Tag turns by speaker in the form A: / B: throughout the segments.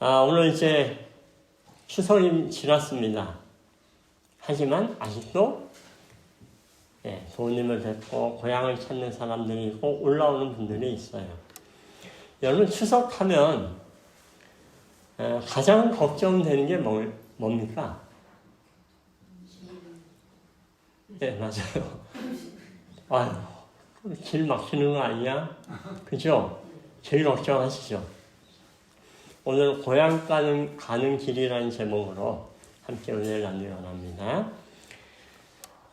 A: 오늘 이제 추석이 지났습니다. 하지만 아직도 부모님을 뵙고 고향을 찾는 사람들이 있고 올라오는 분들이 있어요. 여러분 추석하면 가장 걱정되는 게 뭡니까? 네, 맞아요. 아유, 길 막히는 거 아니야? 그죠? 제일 걱정하시죠? 오늘 고향 가는 길이라는 제목으로 함께 은혜를 나누기 원합니다.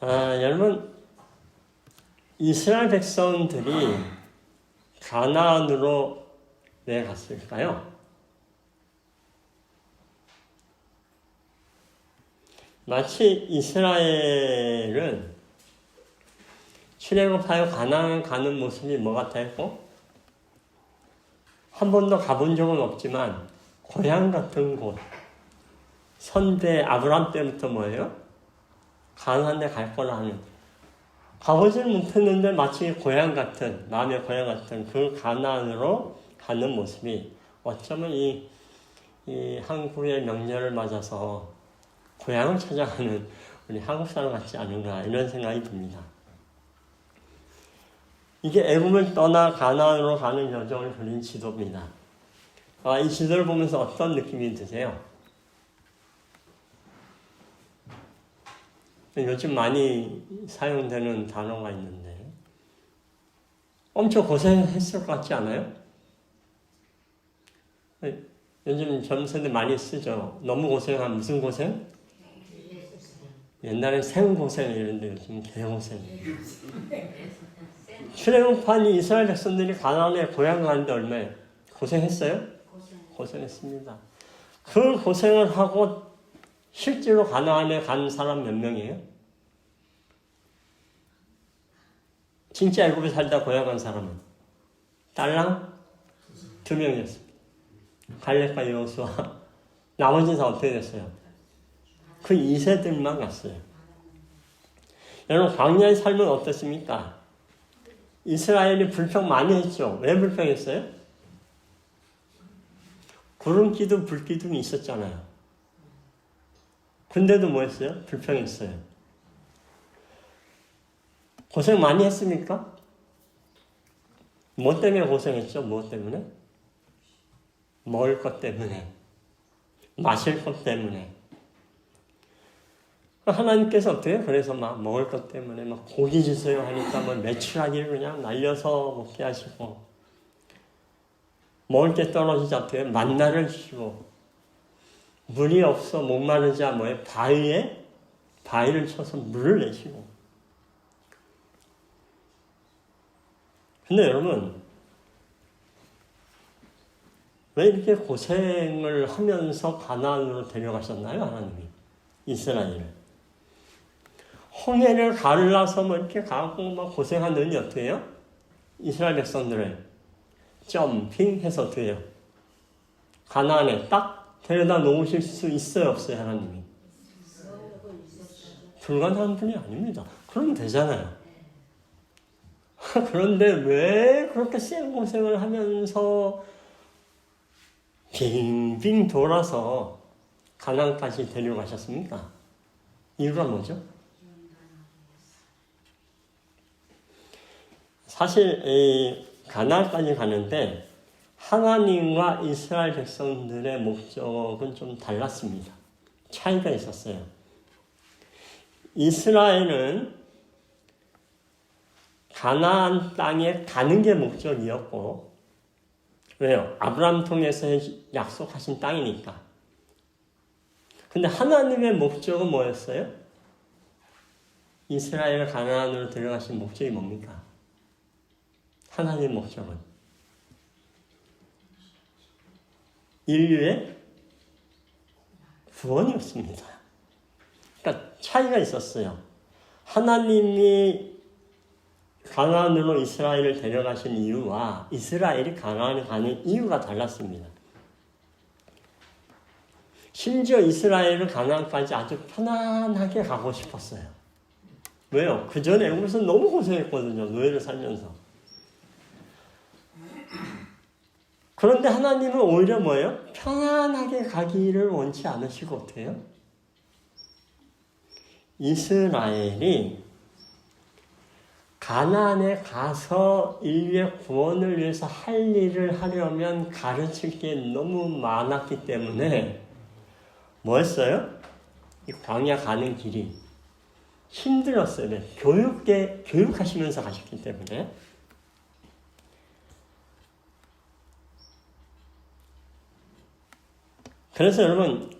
A: 여러분, 이스라엘 백성들이 가나안으로 왜 갔을까요? 마치 이스라엘은 출애굽하여 가나안 가는 모습이 뭐 같았고, 한 번도 가본 적은 없지만 고향 같은 곳, 선대 아브람 때부터 뭐예요? 가나안에 갈 거라 하는, 가보질 못했는데 마치 고향 같은, 마음의 고향 같은 그 가나안으로 가는 모습이 어쩌면 이 한국의 명절을 맞아서 고향을 찾아가는 우리 한국 사람 같지 않은가 이런 생각이 듭니다. 이게 애굽을 떠나 가나안으로 가는 여정을 그린 지도입니다. 이 지도를 보면서 어떤 느낌이 드세요? 요즘 많이 사용되는 단어가 있는데 엄청 고생했을 것 같지 않아요? 요즘 젊은 세대 많이 쓰죠. 너무 고생한 무슨 고생? 옛날엔 생고생 이랬는데 요즘 개고생. 출애굽한 이스라엘 백성들이 가나안에 고향 가는데 얼마예요? 고생했어요? 고생했습니다. 그 고생을 하고 실제로 가나안에 간 사람 몇 명이에요? 진짜 애굽에 살다 고향 간 사람은 딸랑 2명이었습니다. 갈렙과 여호수아. 나머지는 다 어떻게 됐어요? 그 2세들만 갔어요. 여러분 광야의 삶은 어떻습니까? 이스라엘이 불평 많이 했죠. 왜 불평했어요? 구름기둥, 불기둥이 있었잖아요. 근데도 뭐 했어요? 불평했어요. 고생 많이 했습니까? 뭐 때문에 고생했죠? 뭐 때문에? 먹을 것 때문에. 마실 것 때문에. 하나님께서 어때요? 그래서 막 먹을 것 때문에 막 고기 주세요 하니까 뭐 메추라기를 그냥 날려서 먹게 하시고, 먹을 게 떨어지지 않대요. 만나를 주시고, 물이 없어 목마르자 뭐에 바위를 쳐서 물을 내시고. 근데 여러분, 왜 이렇게 고생을 하면서 가나안으로 데려가셨나요? 하나님이 이스라엘을. 홍해를 갈라서 뭐 이렇게 가고 막 고생하느니 어떻게 해요? 이스라엘 백성들을 점핑해서 어떻게 해요? 가나안에 딱 데려다 놓으실 수 있어요, 없어요, 하나님이? 불가능한 분이 아닙니다. 그러면 되잖아요. 그런데 왜 그렇게 센 고생을 하면서 빙빙 돌아서 가나안까지 데려가셨습니까? 이유가 뭐죠? 사실 가나안까지 가는데 하나님과 이스라엘 백성들의 목적은 좀 달랐습니다. 차이가 있었어요. 이스라엘은 가나안 땅에 가는 게 목적이었고, 왜요? 아브라함 통해서 약속하신 땅이니까. 근데 하나님의 목적은 뭐였어요? 이스라엘을 가나안으로 데려가신 목적이 뭡니까? 하나님의 목적은 인류의 구원이었습니다. 그러니까 차이가 있었어요. 하나님이 가나안으로 이스라엘을 데려가신 이유와 이스라엘이 가나안에 가는 이유가 달랐습니다. 심지어 이스라엘은 가나안까지 아주 편안하게 가고 싶었어요. 왜요? 그 전에 애굽에서 너무 고생했거든요. 노예를 살면서. 그런데 하나님은 오히려 뭐예요? 편안하게 가기를 원치 않으시고 어떻게 해요? 이스라엘이 가나안에 가서 인류의 구원을 위해서 할 일을 하려면 가르칠 게 너무 많았기 때문에 뭐였어요? 이 광야 가는 길이 힘들었어요. 교육하시면서 가셨기 때문에. 그래서 여러분,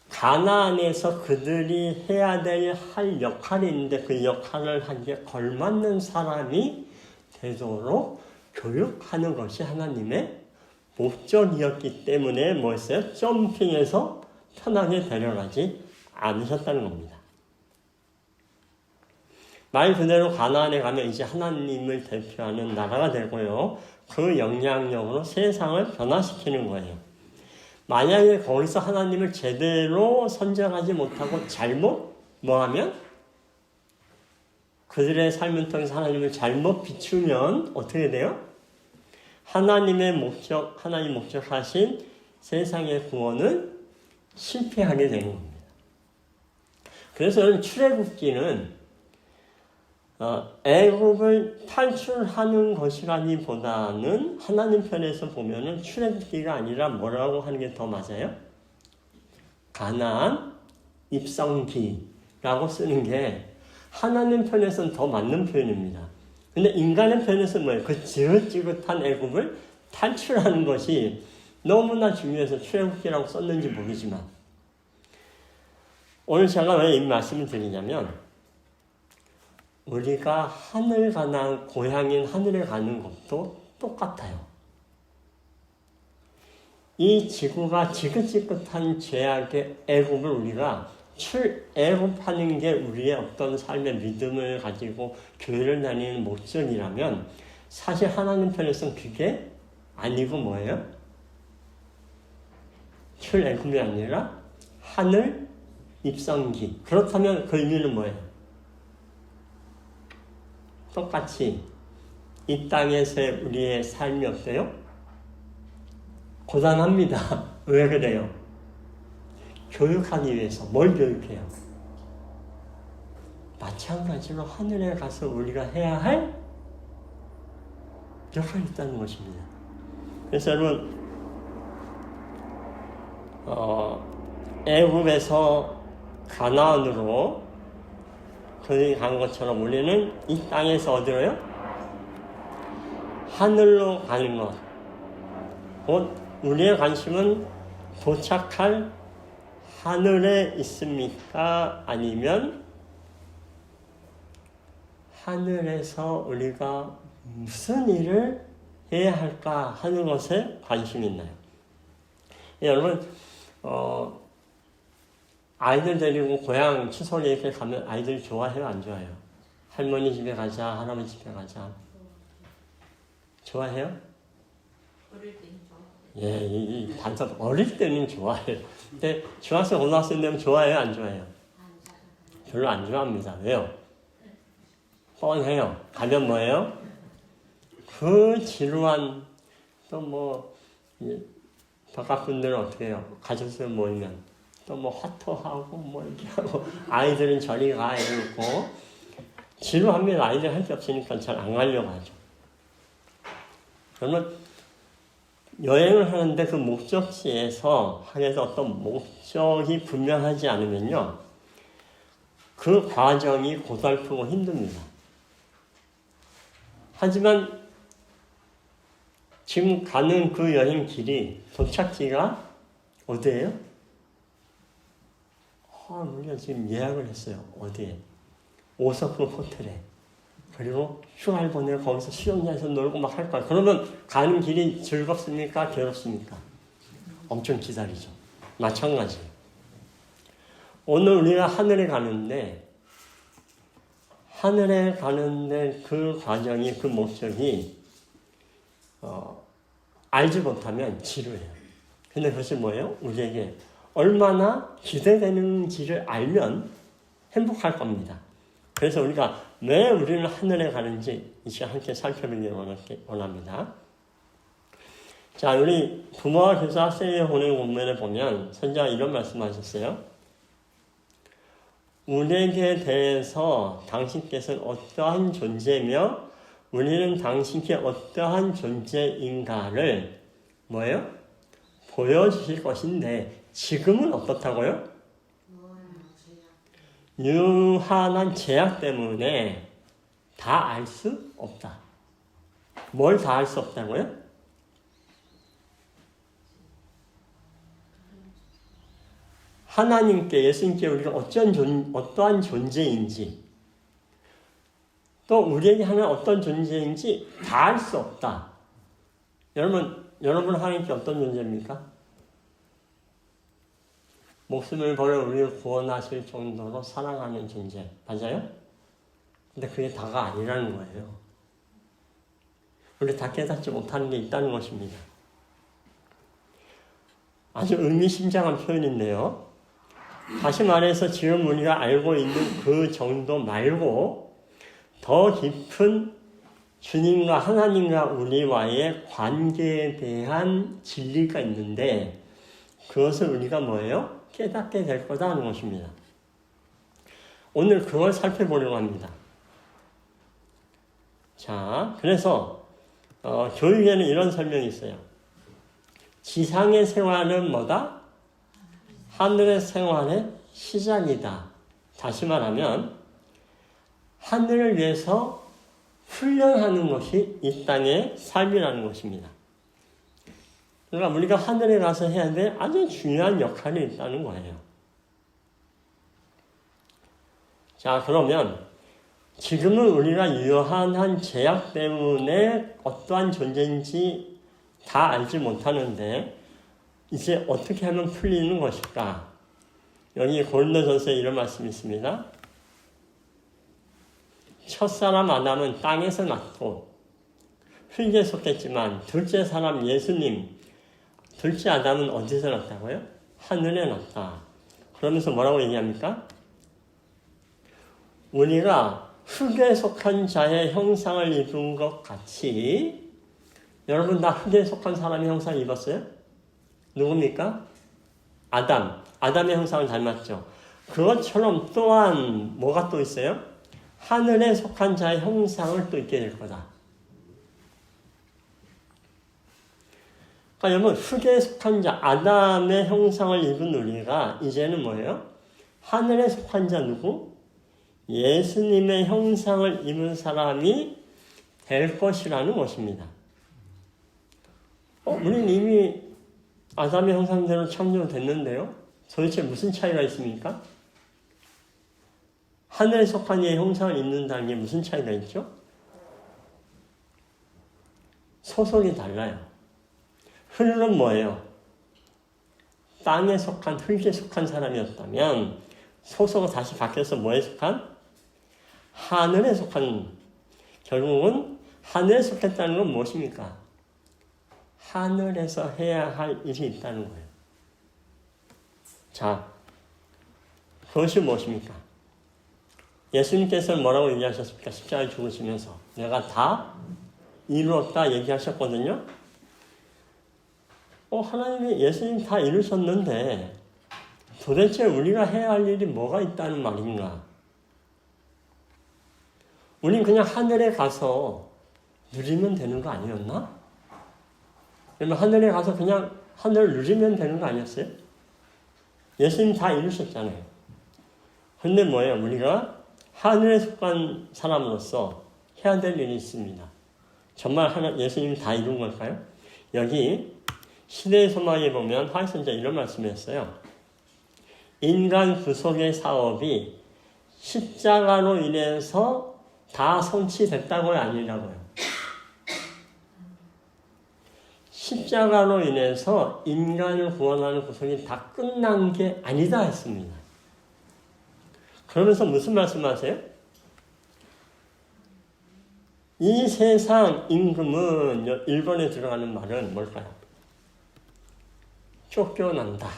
A: 가나안에서 그들이 해야 할 역할이 있는데 그 역할을 하기에 걸맞는 사람이 되도록 교육하는 것이 하나님의 목적이었기 때문에 뭐였어요? 점핑해서 편하게 데려가지 않으셨다는 겁니다. 말 그대로 가나안에 가면 이제 하나님을 대표하는 나라가 되고요. 그 영향력으로 세상을 변화시키는 거예요. 만약에 거기서 하나님을 제대로 선정하지 못하고 잘못 뭐하면 그들의 삶을 통해서 하나님을 잘못 비추면 어떻게 돼요? 하나님 목적하신 세상의 구원은 실패하게 되는 겁니다. 그래서 여러분 출애굽기는 애굽을 탈출하는 것이라기보다는 하나님 편에서 보면은 출애굽기가 아니라 뭐라고 하는 게 더 맞아요? 가나안 입성기라고 쓰는 게 하나님 편에서는 더 맞는 표현입니다. 근데 인간의 편에서는 뭐예요? 그 지긋지긋한 애굽을 탈출하는 것이 너무나 중요해서 출애굽기라고 썼는지 모르지만 오늘 제가 왜 이 말씀을 드리냐면 우리가 하늘 가난 고향인 하늘에 가는 것도 똑같아요. 이 지구가 지긋지긋한 죄악의 애굽을 우리가 애굽하는 게 우리의 어떤 삶의 믿음을 가지고 교회를 다니는 목적이라면 사실 하나님 편에서는 그게 아니고 뭐예요? 출애굽이 아니라 하늘 입성기. 그렇다면 그 의미는 뭐예요? 똑같이 이 땅에서의 우리의 삶이 어때요? 고단합니다. 왜 그래요? 교육하기 위해서 뭘 교육해요? 마찬가지로 하늘에 가서 우리가 해야 할 역할이 있다는 것입니다. 그래서 여러분 애굽에서 가나안으로 그들이 간 것처럼 우리는 이 땅에서 어디로요? 하늘로 가는 것. 곧 우리의 관심은 도착할 하늘에 있습니까? 아니면 하늘에서 우리가 무슨 일을 해야 할까 하는 것에 관심이 있나요? 여러분 아이들 데리고 고향 추석에 이렇게 가면 아이들이 좋아해요? 안 좋아해요? 할머니 집에 가자, 할아버지 집에 가자. 좋아해요?
B: 어릴 때는 좋아해요.
A: 예, 이 단서 어릴 때는 좋아해요. 근데 중학생, 고등학생 되면 좋아해요? 안 좋아해요? 별로 안 좋아합니다. 왜요? 뻔해요. 가면 뭐예요? 그 지루한 또 바깥 분들은 어떻게 해요? 가족들 모이면 또 화토하고 이렇게 하고 아이들은 저리 가 이러고 지루합니다. 아이들 할 게 없으니까 잘 안 가려고 하죠. 그러면 여행을 하는데 그 목적지에서 하여서 어떤 목적이 분명하지 않으면요 그 과정이 고달프고 힘듭니다. 하지만 지금 가는 그 여행 길이 도착지가 어디예요? 우리가 지금 예약을 했어요. 어디에? 오석급 호텔에. 그리고 휴가를 보내고 거기서 수영장에서 놀고 막 할 거야. 그러면 가는 길이 즐겁습니까? 괴롭습니까? 엄청 기다리죠. 마찬가지. 오늘 우리가 하늘에 가는데 그 과정이, 그 목적이 알지 못하면 지루해요. 근데 그것이 뭐예요? 우리에게 얼마나 기대되는지를 알면 행복할 겁니다. 그래서 우리가 왜 우리는 하늘에 가는지 이제 함께 살펴보기 원합니다. 자, 우리 부모와 교사 학생의 보낸 본문에 보면 선자가 이런 말씀하셨어요. 우리에게 대해서 당신께서는 어떠한 존재며 우리는 당신께 어떠한 존재인가를 뭐예요? 보여주실 것인데 지금은 어떻다고요? 유한한 제약 때문에 다 알 수 없다. 뭘 다 알 수 없다고요? 하나님께, 예수님께 우리가 어떠한 존재인지, 또 우리에게 하나님 어떤 존재인지 다 알 수 없다. 여러분 하나님께 어떤 존재입니까? 목숨을 버려 우리를 구원하실 정도로 사랑하는 존재. 맞아요? 근데 그게 다가 아니라는 거예요. 우리 다 깨닫지 못하는 게 있다는 것입니다. 아주 의미심장한 표현인데요. 다시 말해서 지금 우리가 알고 있는 그 정도 말고 더 깊은 주님과 하나님과 우리와의 관계에 대한 진리가 있는데 그것을 우리가 뭐예요? 깨닫게 될 거다 하는 것입니다. 오늘 그걸 살펴보려고 합니다. 자, 그래서 교육에는 이런 설명이 있어요. 지상의 생활은 뭐다? 하늘의 생활의 시작이다. 다시 말하면 하늘을 위해서 훈련하는 것이 이 땅의 삶이라는 것입니다. 그러니까 우리가 하늘에 가서 해야 될 아주 중요한 역할이 있다는 거예요. 자, 그러면 지금은 우리가 유한한 제약 때문에 어떠한 존재인지 다 알지 못하는데 이제 어떻게 하면 풀리는 것일까? 여기 고린도전서에 이런 말씀이 있습니다. 첫사람 아담은 땅에서 났고 흙에 속했지만 둘째 사람 예수님, 둘째 아담은 어디서 났다고요? 하늘에 났다. 그러면서 뭐라고 얘기합니까? 우리가 흙에 속한 자의 형상을 입은 것 같이 여러분 다 흙에 속한 사람의 형상을 입었어요? 누굽니까? 아담의 형상을 닮았죠. 그것처럼 또한 뭐가 또 있어요? 하늘에 속한 자의 형상을 또 입게 될 거다. 그러니까 여러분 흙에 속한 자 아담의 형상을 입은 우리가 이제는 뭐예요? 하늘에 속한 자 누구? 예수님의 형상을 입은 사람이 될 것이라는 것입니다. 우리는 이미 아담의 형상대로 창조됐는데요. 도대체 무슨 차이가 있습니까? 하늘에 속한 이의 형상을 입는다는 게 무슨 차이가 있죠? 소속이 달라요. 흙은 뭐예요? 땅에 속한, 흙에 속한 사람이었다면 소속은 다시 바뀌어서 뭐에 속한? 하늘에 속한, 결국은 하늘에 속했다는 건 무엇입니까? 하늘에서 해야 할 일이 있다는 거예요. 자, 그것이 무엇입니까? 예수님께서는 뭐라고 얘기하셨습니까? 십자가에 죽으시면서 내가 다 이루었다 얘기하셨거든요. 하나님이 예수님 다 이루셨는데 도대체 우리가 해야 할 일이 뭐가 있다는 말인가? 우린 그냥 하늘에 가서 누리면 되는 거 아니었나? 그러면 하늘에 가서 그냥 하늘을 누리면 되는 거 아니었어요? 예수님 다 이루셨잖아요. 근데 뭐예요? 우리가 하늘에 속한 사람으로서 해야 될 일이 있습니다. 정말 예수님이 다 이룬 걸까요? 여기 시대의 소망에 보면 화이선자 이런 말씀을 했어요. 인간 구속의 사업이 십자가로 인해서 다 성취됐다고요? 아니라고요? 십자가로 인해서 인간을 구원하는 구속이 다 끝난 게 아니다 했습니다. 그러면서 무슨 말씀하세요? 이 세상 임금은 1번에 들어가는 말은 뭘까요? 쫓겨난다.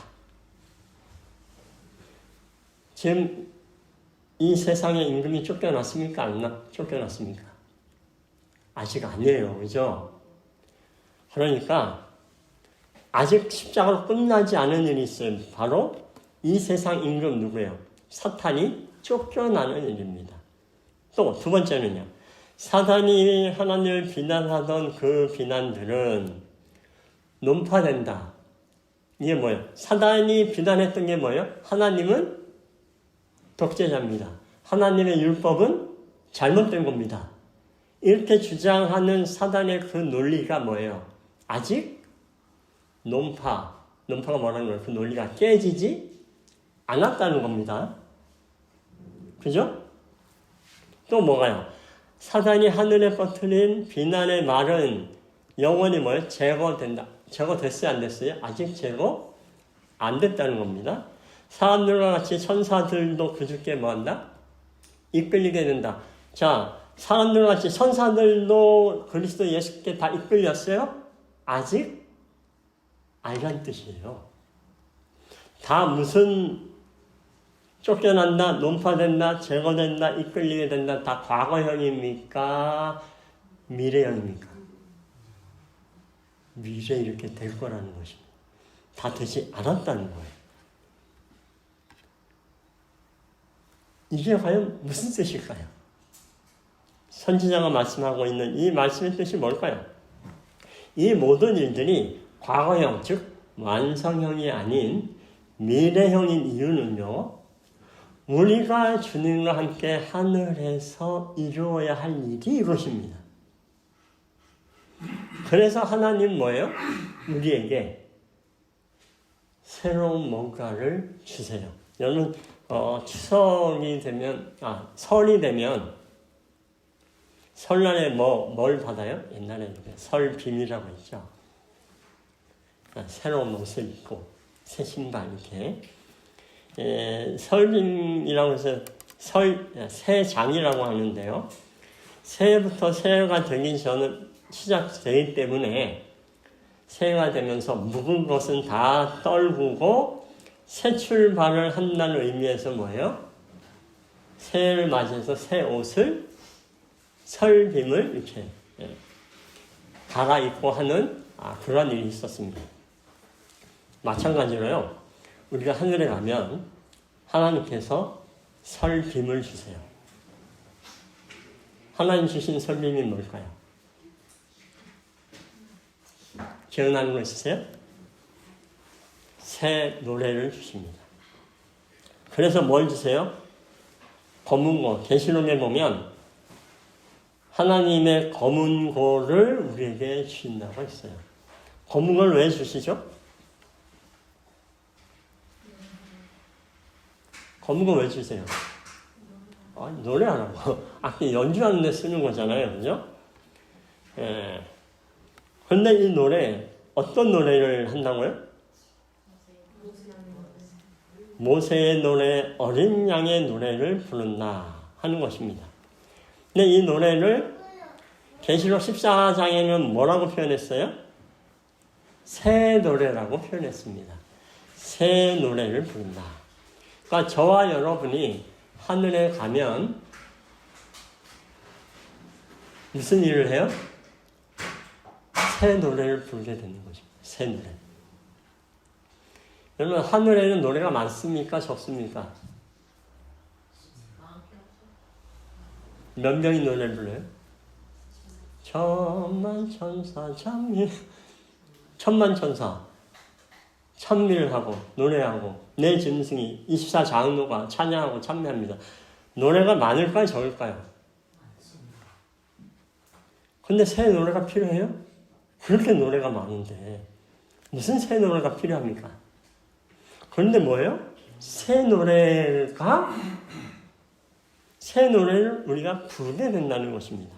A: 지금 이 세상의 임금이 쫓겨났습니까? 안 쫓겨났습니까? 아직 아니에요. 그죠? 그러니까 아직 십자가로 끝나지 않은 일이 있어요. 바로 이 세상 임금 누구예요? 사탄이 쫓겨나는 일입니다. 또 두 번째는요. 사단이 하나님을 비난하던 그 비난들은 논파된다. 이게 뭐예요? 사단이 비난했던 게 뭐예요? 하나님은 독재자입니다. 하나님의 율법은 잘못된 겁니다. 이렇게 주장하는 사단의 그 논리가 뭐예요? 아직 논파가 뭐라는 거예요? 그 논리가 깨지지 않았다는 겁니다. 그죠? 또 뭐가요? 사단이 하늘에 퍼뜨린 비난의 말은 영원히 뭐예요? 제거된다. 제거됐어요? 안 됐어요? 아직 제거 안 됐다는 겁니다. 사람들과 같이 천사들도 그저께 뭐한다? 이끌리게 된다. 자, 사람들과 같이 천사들도 그리스도 예수께 다 이끌렸어요? 아직 아니란 뜻이에요. 다 무슨 쫓겨난다, 논파된다, 제거된다, 이끌리게 된다. 다 과거형입니까? 미래형입니까? 미래에 이렇게 될 거라는 것입니다. 다 되지 않았다는 거예요. 이게 과연 무슨 뜻일까요? 선지자가 말씀하고 있는 이 말씀의 뜻이 뭘까요? 이 모든 일들이 과거형, 즉 완성형이 아닌 미래형인 이유는요. 우리가 주님과 함께 하늘에서 이루어야 할 일이 이것입니다. 그래서 하나님 뭐예요? 우리에게 새로운 뭔가를 주세요. 여러분 추석이 되면 설이 되면 설날에 뭘 받아요? 옛날에 설빔이라고 했죠. 새로운 옷을 입고 새 신발 이렇게 설빔이라고 해서 새장이라고 하는데요. 새해부터 새해가 되기 전에 시작되기 때문에 새해가 되면서 묵은 것은 다 떨구고 새 출발을 한다는 의미에서 뭐예요? 새해를 맞이해서 새 옷을 설빔을 이렇게 갈아입고 하는 그런 일이 있었습니다. 마찬가지로요. 우리가 하늘에 가면 하나님께서 설빔을 주세요. 하나님 주신 설빔이 뭘까요? 기억나는 거 있으세요? 새 노래를 주십니다. 그래서 뭘 주세요? 검은고, 계시록에 보면 하나님의 검은고를 우리에게 주신다고 했어요. 검은고를 왜 주시죠? 검은고 왜 주세요? 노래하라고. 악기 연주하는 데 쓰는 거잖아요. 그죠? 그런데 이 노래, 어떤 노래를 한다고요? 모세의 노래, 어린 양의 노래를 부른다 하는 것입니다. 근데 이 노래를 계시록 14장에는 뭐라고 표현했어요? 새 노래라고 표현했습니다. 새 노래를 부른다. 그러니까 저와 여러분이 하늘에 가면 무슨 일을 해요? 새 노래를 부르게 되는 것입니다. 새 노래. 여러분, 하늘에는 노래가 많습니까? 적습니까? 몇 명이 노래를 불러요? 천만천사 찬미, 천만천사 찬미를 하고 노래하고 내 짐승이 24장로가 찬양하고 찬미합니다. 노래가 많을까요? 적을까요? 근데 새 노래가 필요해요? 그렇게 노래가 많은데 무슨 새 노래가 필요합니까? 그런데 뭐예요? 새 노래를 우리가 부르게 된다는 것입니다.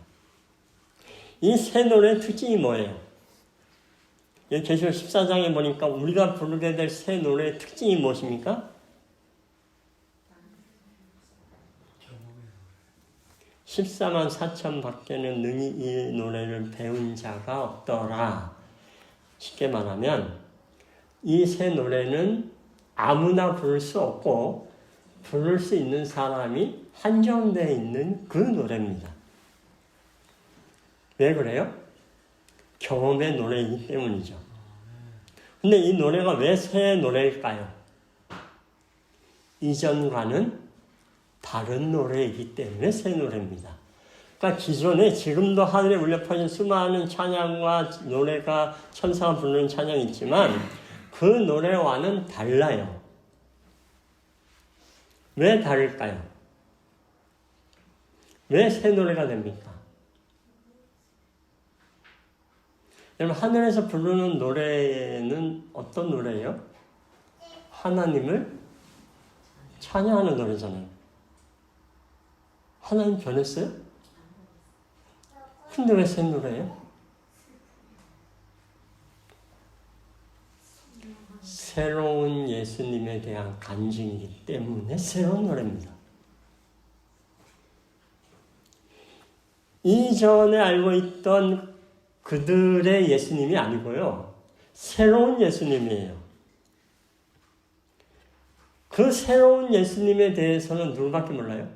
A: 이 새 노래의 특징이 뭐예요? 계시록 14장에 보니까 우리가 부르게 될 새 노래의 특징이 무엇입니까? 14만 4천 밖에는 능히 이 노래를 배운 자가 없더라. 쉽게 말하면 이 새 노래는 아무나 부를 수 없고 부를 수 있는 사람이 한정되어 있는 그 노래입니다. 왜 그래요? 경험의 노래이기 때문이죠. 근데 이 노래가 왜 새 노래일까요? 이전과는 다른 노래이기 때문에 새 노래입니다. 그러니까 기존에 지금도 하늘에 울려 퍼진 수많은 찬양과 노래가 천사가 부르는 찬양이 있지만 그 노래와는 달라요. 왜 다를까요? 왜 새 노래가 됩니까? 여러분, 하늘에서 부르는 노래는 어떤 노래예요? 하나님을 찬양하는 노래잖아요. 하나님 변했어요? 근데 왜 새 노래예요? 새로운 예수님에 대한 간증이기 때문에 새로운 노래입니다. 이전에 알고 있던 그들의 예수님이 아니고요. 새로운 예수님이에요. 그 새로운 예수님에 대해서는 누구밖에 몰라요?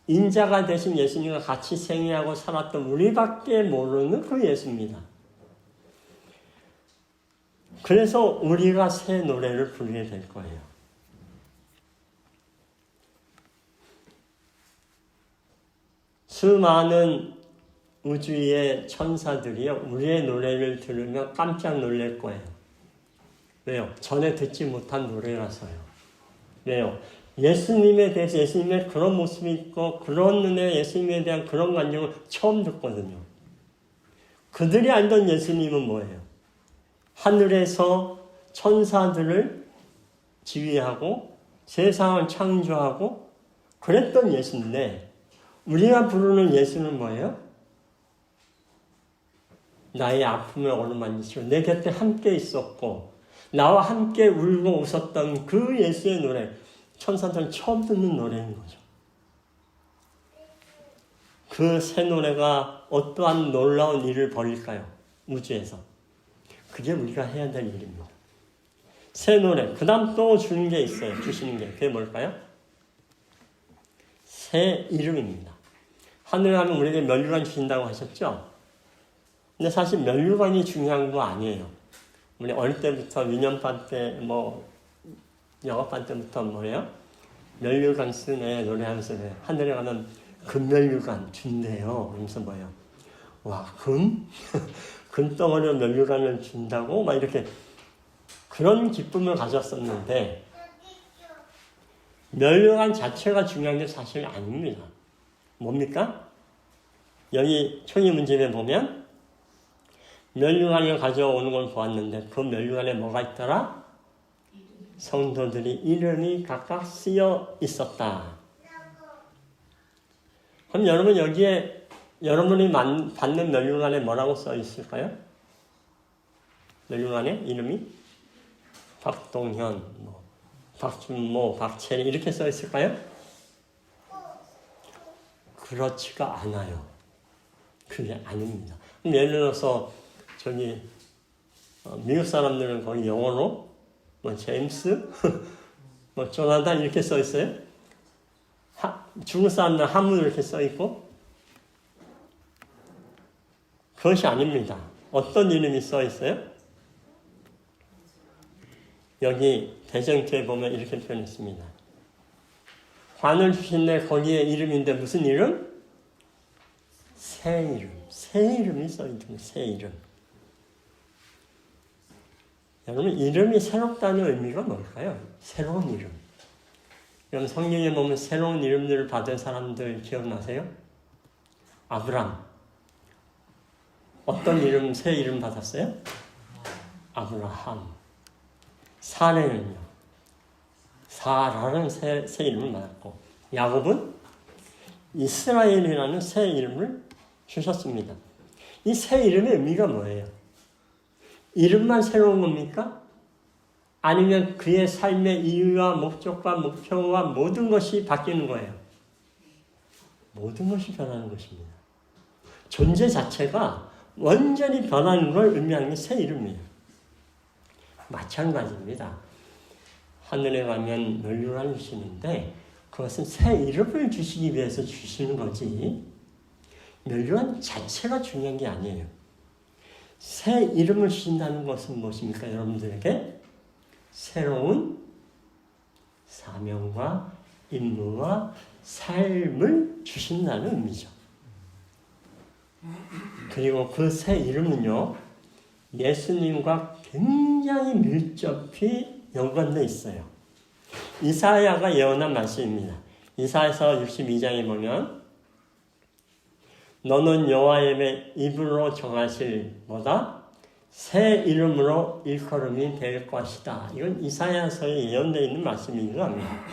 A: 인자가 되신 예수님과 같이 생애하고 살았던 우리밖에 모르는 그 예수입니다. 그래서 우리가 새 노래를 부르게 될 거예요. 수많은 우주의 천사들이요, 우리의 노래를 들으며 깜짝 놀랄 거예요. 왜요? 전에 듣지 못한 노래라서요. 왜요? 예수님에 대해서, 예수님의 그런 모습이 있고 그런 은혜, 예수님에 대한 그런 감정을 처음 듣거든요. 그들이 알던 예수님은 뭐예요? 하늘에서 천사들을 지휘하고 세상을 창조하고 그랬던 예수인데, 우리가 부르는 예수는 뭐예요? 나의 아픔을 어루만지시고 내 곁에 함께 있었고 나와 함께 울고 웃었던 그 예수의 노래, 천사들은 처음 듣는 노래인 거죠. 그 새 노래가 어떠한 놀라운 일을 벌일까요? 우주에서. 그게 우리가 해야 될 일입니다. 새 노래. 그 다음 또 주는 게 있어요. 주시는 게. 그게 뭘까요? 새 이름입니다. 하늘에 가면 우리에게 면류관 주신다고 하셨죠? 근데 사실 면류관이 중요한 거 아니에요. 우리 어릴 때부터 유년반 때, 영업반 때부터 뭐예요? 면류관 쓰네 노래하면서 하늘에 가면 금면류관 준대요. 그러면서 뭐예요? 와, 금? 금덩어리로 면류관을 준다고? 막 이렇게 그런 기쁨을 가졌었는데, 면류관 자체가 중요한 게 사실 아닙니다. 뭡니까? 여기 총회 문집에 보면 면류관을 가져오는 걸 보았는데 그 면류관에 뭐가 있더라? 성도들이 이름이 각각 쓰여 있었다. 그럼 여러분 여기에 여러분이 받는 면류관에 뭐라고 써 있을까요? 면류관에 이름이 박동현, 박준모, 박채리 이렇게 써 있을까요? 그렇지가 않아요. 그게 아닙니다. 그럼 예를 들어서 미국 사람들은 거기 영어로 제임스, 조나단 이렇게 써 있어요. 중국 사람들은 한문 이렇게 써 있고, 그것이 아닙니다. 어떤 이름이 써 있어요? 여기 대전교회 보면 이렇게 표현했습니다. 관을 주신데 거기에 이름인데 무슨 이름? 새 이름. 새 이름이 써있는 새 이름. 여러분, 이름이 새롭다는 의미가 뭘까요? 새로운 이름. 여러분, 성경에 보면 새로운 이름들을 받은 사람들 기억나세요? 아브람. 어떤 이름, 새 이름 받았어요? 아브라함. 사레는요? 사라는 새 이름을 받았고, 야곱은 이스라엘이라는 새 이름을 주셨습니다. 이 새 이름의 의미가 뭐예요? 이름만 새로운 겁니까? 아니면 그의 삶의 이유와 목적과 목표와 모든 것이 바뀌는 거예요? 모든 것이 변하는 것입니다. 존재 자체가 완전히 변하는 걸 의미하는 게 새 이름이에요. 마찬가지입니다. 하늘에 가면 면류관을 주시는데 그것은 새 이름을 주시기 위해서 주시는 거지, 면류관 자체가 중요한 게 아니에요. 새 이름을 주신다는 것은 무엇입니까? 여러분들에게 새로운 사명과 임무와 삶을 주신다는 의미죠. 그리고 그 새 이름은요, 예수님과 굉장히 밀접히 연관되어 있어요. 이사야가 예언한 말씀입니다. 이사야서 62장에 보면 너는 여호와의 입으로 정하실 뭐다? 새 이름으로 일컬음이 될 것이다. 이건 이사야서에 예언되어 있는 말씀이기도 합니다.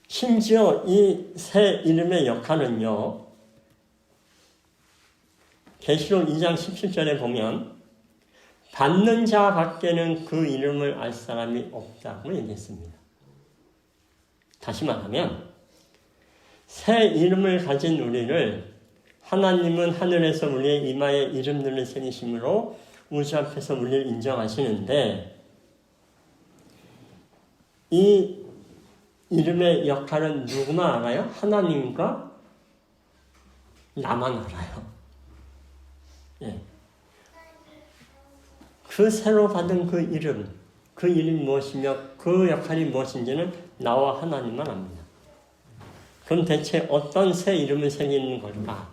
A: 심지어 이 새 이름의 역할은요, 계시록 2장 17절에 보면 받는 자 밖에는 그 이름을 알 사람이 없다고 얘기했습니다. 다시 말하면 새 이름을 가진 우리를 하나님은 하늘에서 우리의 이마에 이름들을 새기심으로 우주 앞에서 우리를 인정하시는데 이 이름의 역할은 누구만 알아요? 하나님과 나만 알아요. 예. 그 새로 받은 그 이름이 무엇이며 그 역할이 무엇인지는 나와 하나님만 압니다. 그럼 대체 어떤 새 이름을 새기는 걸까?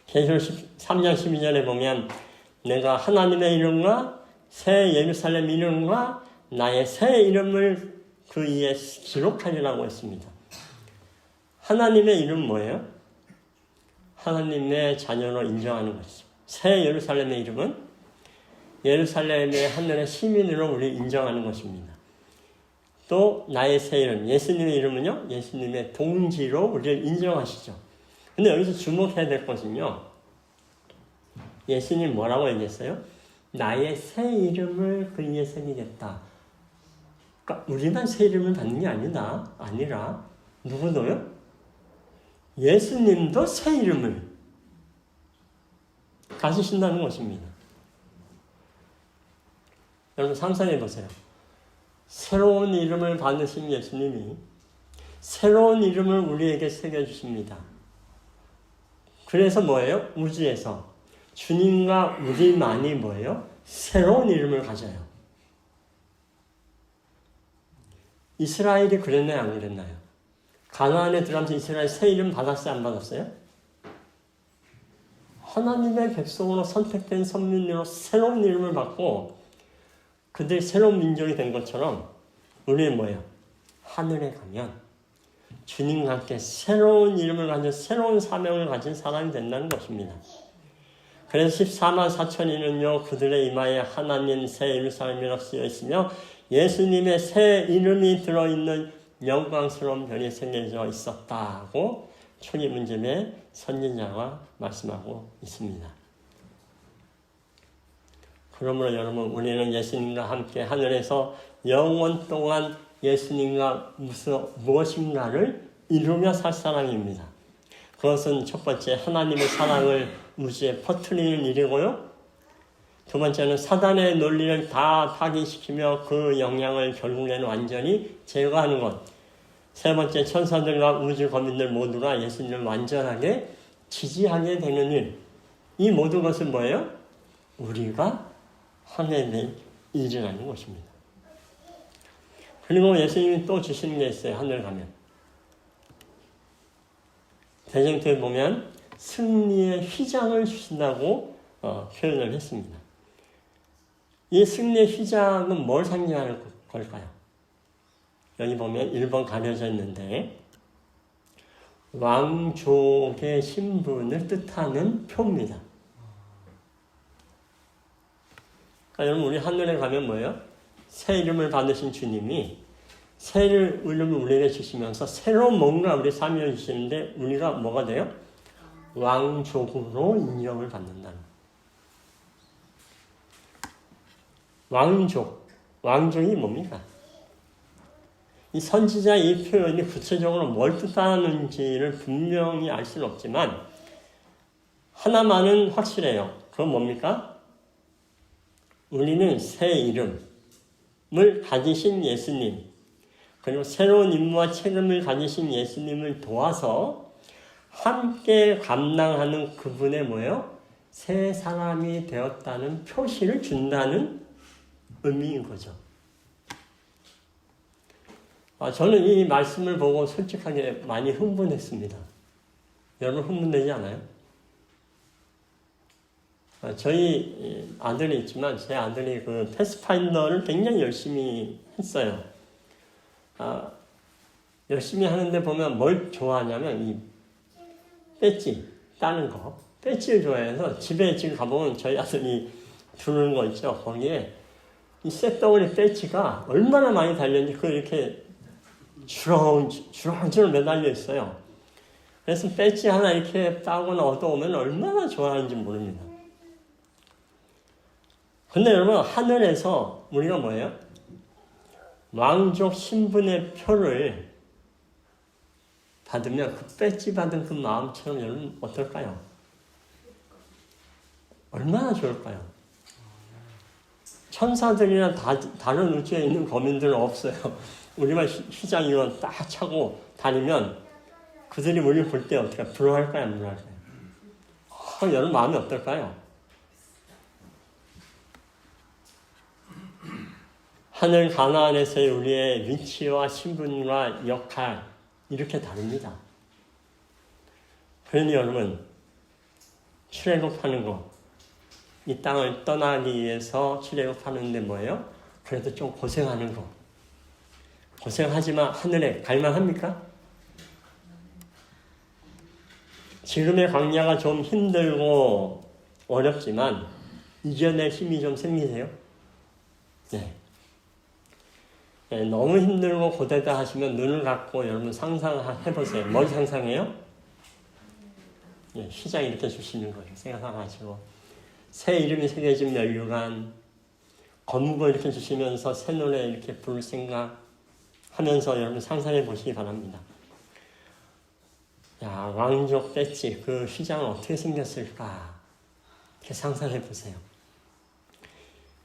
A: 계시록 3장 12절에 보면 내가 하나님의 이름과 새 예루살렘 이름과 나의 새 이름을 그 위에 기록하리라고 했습니다. 하나님의 이름 뭐예요? 하나님의 자녀로 인정하는 것이죠. 새 예루살렘의 이름은 예루살렘의 하늘의 시민으로 우리를 인정하는 것입니다. 또 나의 새 이름, 예수님의 이름은요, 예수님의 동지로 우리를 인정하시죠. 근데 여기서 주목해야 될 것은요, 예수님 뭐라고 얘기했어요? 나의 새 이름을 그 위에 새기겠다. 그러니까 우리만 새 이름을 받는 게 아니라 누구도요? 예수님도 새 이름을 가지신다는 것입니다. 여러분 상상해 보세요. 새로운 이름을 받으신 예수님이 새로운 이름을 우리에게 새겨주십니다. 그래서 뭐예요? 우주에서 주님과 우리만이 뭐예요? 새로운 이름을 가져요. 이스라엘이 그랬나요? 안 그랬나요? 가나안에 들어가면서 이스라엘 새 이름 받았어요? 안 받았어요? 하나님의 백성으로 선택된 선민으로 새로운 이름을 받고 그들이 새로운 민족이 된 것처럼 우리는 뭐예요? 하늘에 가면 주님과 함께 새로운 이름을 가진 새로운 사명을 가진 사람이 된다는 것입니다. 그래서 14만 4천이는요 그들의 이마에 하나님 새 예루살렘이라고 쓰여 있으며 예수님의 새 이름이 들어있는 영광스러운 별이 새겨져 있었다고 초기문짐의 선지자가 말씀하고 있습니다. 그러므로 여러분 우리는 예수님과 함께 하늘에서 영원 동안 예수님과 무엇인가를 이루며 살 사람입니다. 그것은 첫 번째 하나님의 사랑을 우주에 퍼뜨리는 일이고요. 두 번째는 사단의 논리를 다 파괴시키며 그 영향을 결국에는 완전히 제거하는 것. 세 번째 천사들과 우주 거민들 모두가 예수님을 완전하게 지지하게 되는 일. 이 모든 것은 뭐예요? 우리가 하게 될 일이라는 것입니다. 그리고 예수님이 또 주시는 게 있어요. 하늘 가면. 대쟁터에 보면 승리의 휘장을 주신다고 표현을 했습니다. 이 승리의 휘장은 뭘 상징하는 걸까요? 여기 보면 1번 가려져 있는데 왕족의 신분을 뜻하는 표입니다. 그러니까 여러분 우리 하늘에 가면 뭐예요? 새 이름을 받으신 주님이 새 이름을 우리에게 주시면서 새로운 뭔가 우리 삶에 주시는데 우리가 뭐가 돼요? 왕족으로 인정을 받는다는 왕족이 뭡니까? 이 선지자 이 표현이 구체적으로 뭘 뜻하는지를 분명히 알 수는 없지만 하나만은 확실해요. 그건 뭡니까? 우리는 새 이름을 가지신 예수님 그리고 새로운 임무와 책임을 가지신 예수님을 도와서 함께 감당하는 그분의 뭐예요? 새 사람이 되었다는 표시를 준다는 의미인 거죠. 저는 이 말씀을 보고 솔직하게 많이 흥분했습니다. 여러분 흥분되지 않아요? 저희 아들이 있지만 제 아들이 그 패스파인더를 굉장히 열심히 했어요. 열심히 하는데 보면 뭘 좋아하냐면 이 배지 따는 거. 배지를 좋아해서 집에 지금 가보면 저희 아들이 두는 거 있죠. 거기에 이 쇳덩어리 배지가 얼마나 많이 달렸는지 그 이렇게 주렁주렁 매달려 있어요. 그래서 배지 하나 이렇게 따거나 얻어오면 얼마나 좋아하는지 모릅니다. 근데 여러분 하늘에서 우리가 뭐예요? 왕족 신분의 표를 받으면 그 배지 받은 그 마음처럼 여러분 어떨까요? 얼마나 좋을까요? 천사들이나 다른 우주에 있는 거민들은 없어요. 우리만 휘장 이런 딱 차고 다니면 그들이 우리를 볼 때 어떻게 부러워할까요? 안 부러워할까요? 여러분 마음이 어떨까요? 하늘 가나안에서의 우리의 위치와 신분과 역할 이렇게 다릅니다. 그러니 여러분 출애굽하는 거 이 땅을 떠나기 위해서 출애굽하는데 뭐예요? 그래도 좀 고생하는 거. 고생하지만 하늘에 갈만합니까? 지금의 광야가 좀 힘들고 어렵지만 이겨낼 힘이 좀 생기세요? 네. 너무 힘들고 고되다 하시면 눈을 감고 여러분 상상해보세요. 뭘 상상해요? 휘장 이렇게 주시는 거예요. 생각하시고 새 이름이 새겨진 면류관 검거 이렇게 주시면서 새 노래 이렇게 부를 생각 하면서 여러분 상상해 보시기 바랍니다. 야, 왕족 배지 그 휘장은 어떻게 생겼을까? 이렇게 상상해 보세요.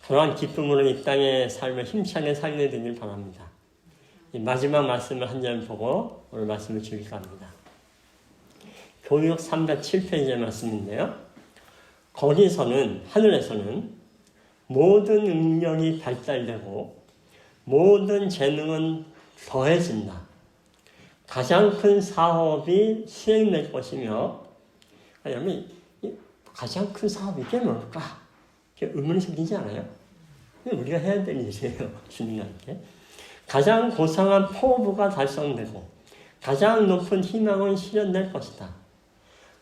A: 그러한 기쁨으로 이 땅의 삶을 힘차게 살려드리길 바랍니다. 이 마지막 말씀을 한 절 보고 오늘 말씀을 줄일까 합니다. 교육 307페이지의 말씀인데요. 거기서는 하늘에서는 모든 능력이 발달되고 모든 재능은 더해진다. 가장 큰 사업이 수행될 것이며 여러분 가장 큰 사업이 이게 뭘까? 의문이 생기지 않아요? 우리가 해야 될 일이에요. 주님께. 가장 고상한 포부가 달성되고 가장 높은 희망은 실현될 것이다.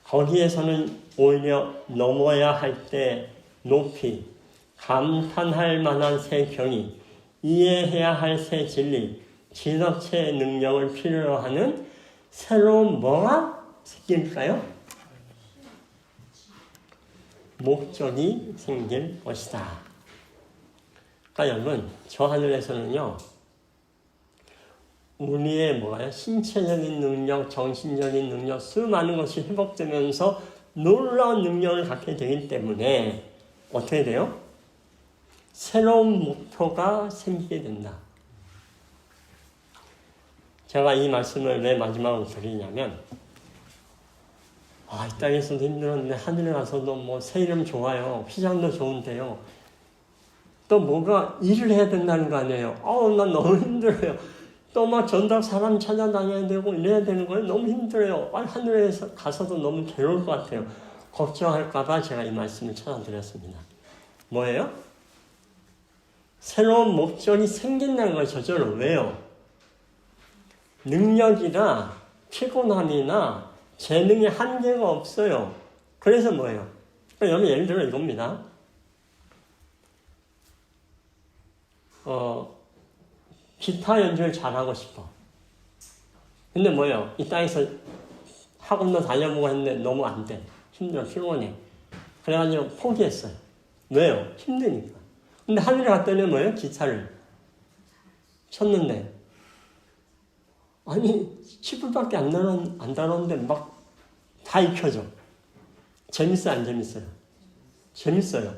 A: 거기에서는 오히려 넘어야 할 때 높이 감탄할 만한 새 경이 이해해야 할 새 진리 지덕체 능력을 필요로 하는 새로운 뭐가 생길까요? 목적이 생길 것이다. 그러니까 여러분 저 하늘에서는요 우리의 뭐가요? 신체적인 능력, 정신적인 능력 수많은 것이 회복되면서 놀라운 능력을 갖게 되기 때문에 어떻게 돼요? 새로운 목표가 생기게 된다. 제가 이 말씀을 왜 마지막으로 드리냐면 이 땅에서도 힘들었는데 하늘에 가서도 뭐 새 이름 좋아요. 휘장도 좋은데요. 또 뭐가 일을 해야 된다는 거 아니에요. 난 너무 힘들어요. 또 막 전답 사람 찾아다녀야 되고 이래야 되는 거예요. 너무 힘들어요. 하늘에 가서도 너무 괴로울 것 같아요. 걱정할까봐 제가 이 말씀을 찾아드렸습니다. 뭐예요? 새로운 목적이 생긴다는 거예요. 저절로. 왜요? 능력이나 피곤함이나 재능의 한계가 없어요. 그래서 뭐예요? 여러분 예를 들어 이겁니다. 기타 연주를 잘하고 싶어. 근데 뭐예요? 이 땅에서 학원도 다녀보고 했는데 너무 안 돼. 힘들어, 피곤해. 그래가지고 포기했어요. 왜요? 힘드니까. 근데 하늘에 갔더니 뭐예요? 기타를 쳤는데 아니 10분밖에 안 다뤘는데 막 다 익혀져. 재밌어요? 안 재밌어요? 재밌어요.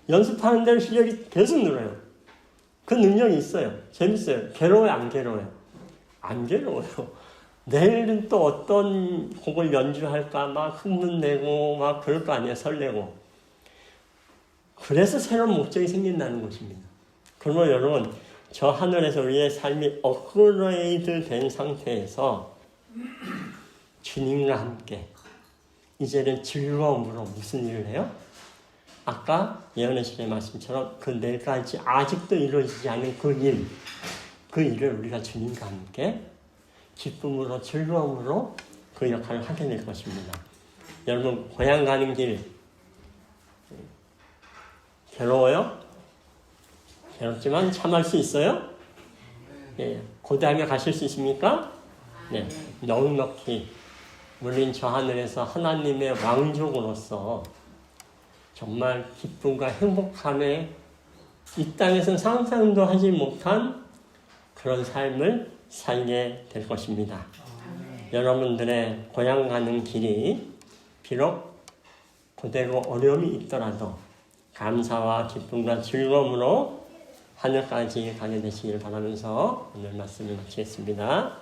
A: 연습하는 대로 실력이 계속 늘어요. 그 능력이 있어요. 재밌어요. 괴로워요? 안 괴로워요? 안 괴로워요. 내일은 또 어떤 곡을 연주할까 막 흥분되고 막 그럴 거 아니에요. 설레고. 그래서 새로운 목적이 생긴다는 것입니다. 그러면 여러분, 저 하늘에서 우리의 삶이 업그레이드 된 상태에서 주님과 함께 이제는 즐거움으로 무슨 일을 해요? 아까 예언의 시의 말씀처럼 그 내일까지 아직도 이루어지지 않은 그 일을 우리가 주님과 함께 기쁨으로 즐거움으로 그 역할을 하게 될 것입니다. 여러분, 고향 가는 길 괴로워요? 괴롭지만 참을 수 있어요? 예. 고대하게 가실 수 있습니까? 네. 넉넉히 물린 저 하늘에서 하나님의 왕족으로서 정말 기쁨과 행복함에 이 땅에서는 상상도 하지 못한 그런 삶을 살게 될 것입니다. 여러분들의 고향 가는 길이 비록 고되고 어려움이 있더라도 감사와 기쁨과 즐거움으로 하늘까지 가게 되시길 바라면서 오늘 말씀을 마치겠습니다.